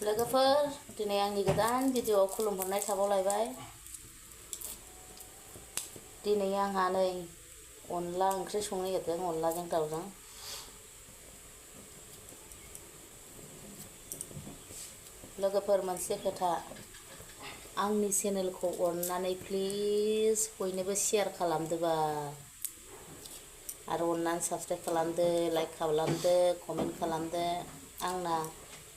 लोगोफोर दिनै आंनि गोदान भिडिअ'आव खुलुमहरनाय थाबावलायबाय। दिनै आंहा नै अनला ओंख्रि संनो नागिरदों, अनलाजों दाउजों। लोगोफोर मोनसे खोथा, आंनि चेनेलखौ अननानै प्लिज बयनोबो शेयार खालामदोबा, आरो अननानै साबस्क्राइब खालामदो, लाइक खालामदो, कमेन्ट खालामदो। आंना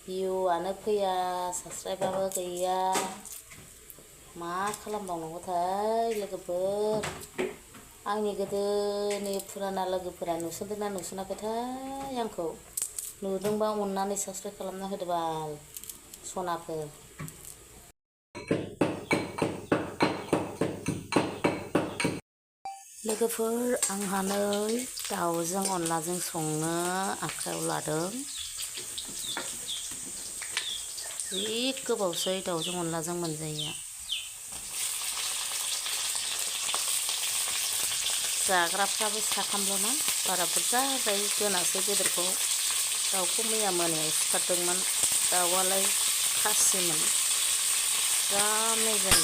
भिउआनो फैया, साबस्क्राइबाबो गैया, मा खालामबावनांगौथाय लोगोफोर। आंनि गोदोनि फुराना लोगोफोरा नुसनदोंना नुसनाखैथाय आंखौ? नुदोंबा अननानै साबस्क्राइब खालामना होदोबाल सनाफोर। लोगोफोर आंहा नै दाउजों अनलाजों संनो आखायाव लादों। जि गोबावसै दाउजों अनलाजों मोनजायैया। जाग्राफ्राबो साथामल'ना, बारा बुरजा जायो दोनासै बेदरखौ। दाउखौ मैया मोनायाव सिथारदोंमोन, दाउआलाय खासिमोन, जा मेजेम।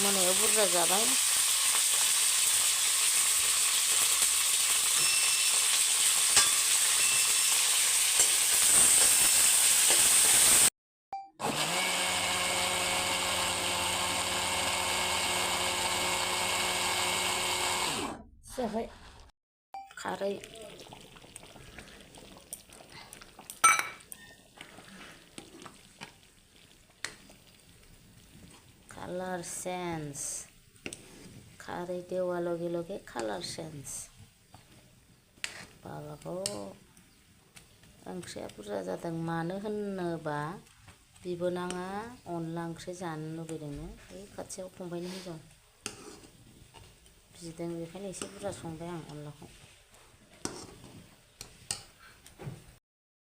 मोनायाव बुरजा जाबाय। जाबाय खारै, कालार चेन्ज, खारै देवा लगे लगे कालार चेन्ज। बाबागो ओंख्रिया बुरजा जादों। मानो होनोबा बिबोनाङा अनला ओंख्रि जानो लुगैदोंनो, बै खाथियाव फंबायनि हिनजाव बिदों, बेखायनो एसे बुरजा संबाय आं अनलाखौ।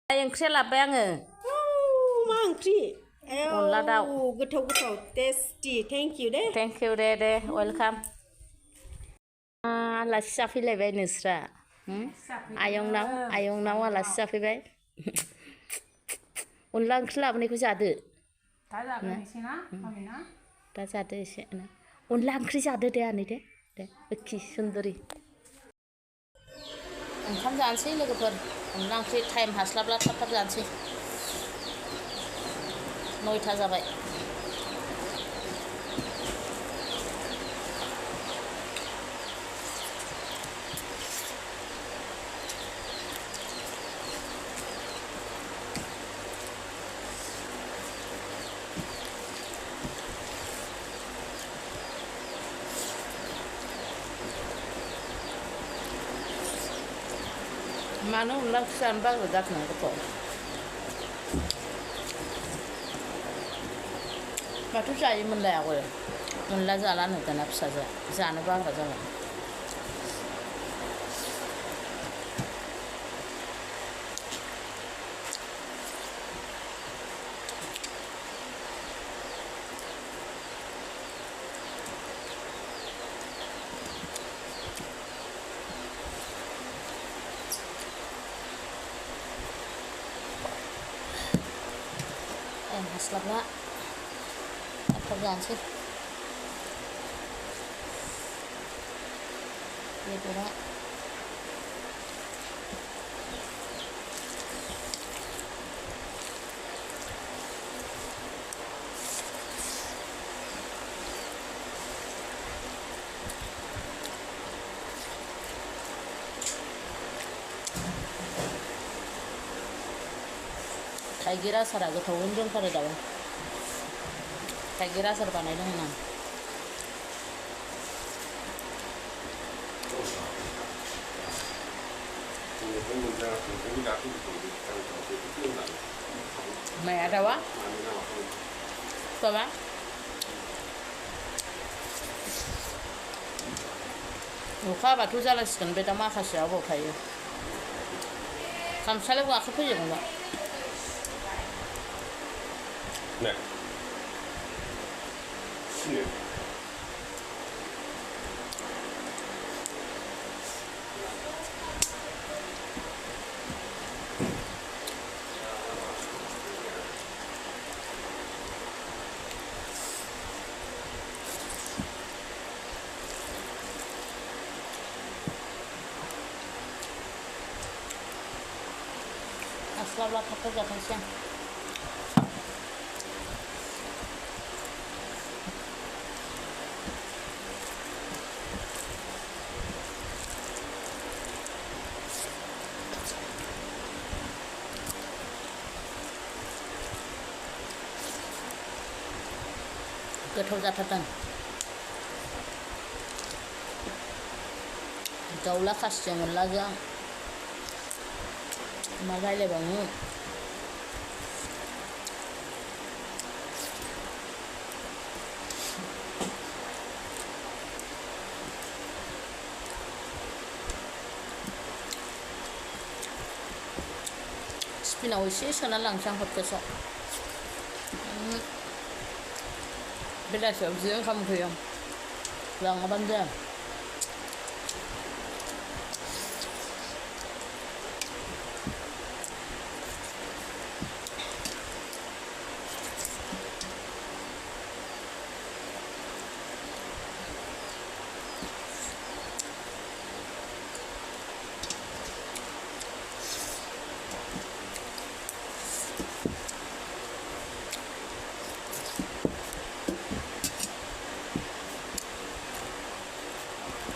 ओंख्रिया लाबोबाय आङो। मा ओंख्रि? अनला दाउ। गोथाव गोथाव टेस्टि। थेंक इउ दे। थेंक इउ दे वेलकाम। आलासि जाफैलायबाय नोंस्रा? आयंनाव आलासि जाफैबाय। अनला ओंख्रि लाबोनायखौ जादो। दा जादो एसे। अनला ओंख्रि जादो दे आनै दे लोखि सुन्दरि। ओंखाम जानोसै लोगोफोर। अनला ओंख्रि टाइम हास्लाबला थाब थाब जानोसै। 9टा जाबाय। मानो अनला ओंख्रि जानो बाग्रा जाखो नों गथ'? माथो जायोमोनलाय आगोल? अनला जालानो दाना फिसाजोआ, जानो बाग्रा जाबाय। हास्लाबला थाब थाब जानोसै। बेदरा थाइगिर आसारा गोथावैनो दंथारो दाबो। थाइगिर आसार बानायदोंमोन आं। माया दाउआ? बाबा अखा हाबाथ' जालांसिगोन। बे दा माखासेया अबाव थायो? खामसालियाव गाखोफैजोबोबा। हास्लाबला थाब जाथोंसै आं। गोथाव जाथारदों। दाउला खासिजों अनलाजों मा रायलायबावनो। टिफिनाव एसे सोना लांसै आं हटकेसआव। बेलासियाव जि ओंखाम उखैयो लाङाबानो जाया।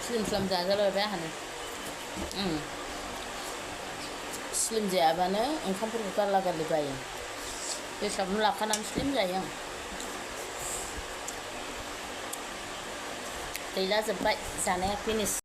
स्लिम स्लाम जाजालायबाय आंहानो। स्लिम जायाबानो ओंखामफोरखौ गारला गारलि बायो। हिसाबनो लाखानानै स्लिम जायो आं। गैला जोब्बाय जानाया फिनिश।